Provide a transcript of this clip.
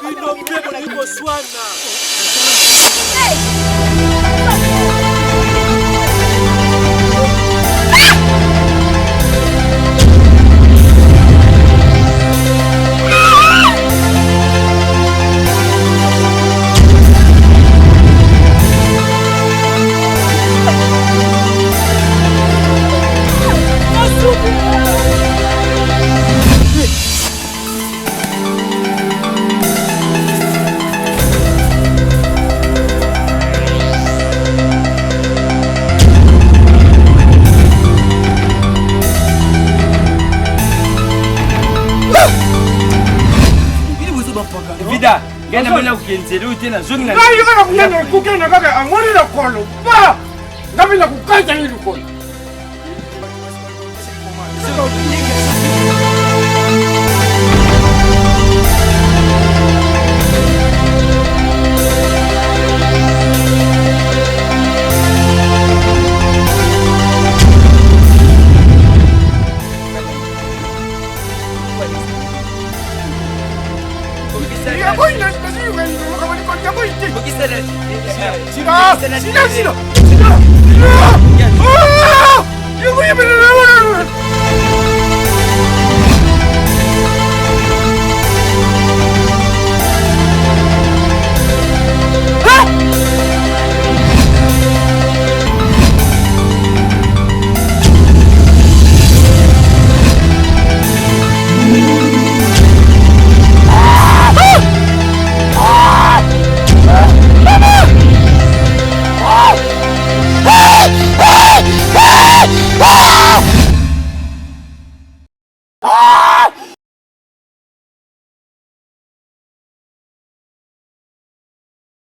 Bino mpepo liko swana. Vida, gana mala ukenzele tena zoni na. Ngai kana kunyanya kukena kaka angwani na kono. Ba! Ngami na kukaita hili kono. Sino!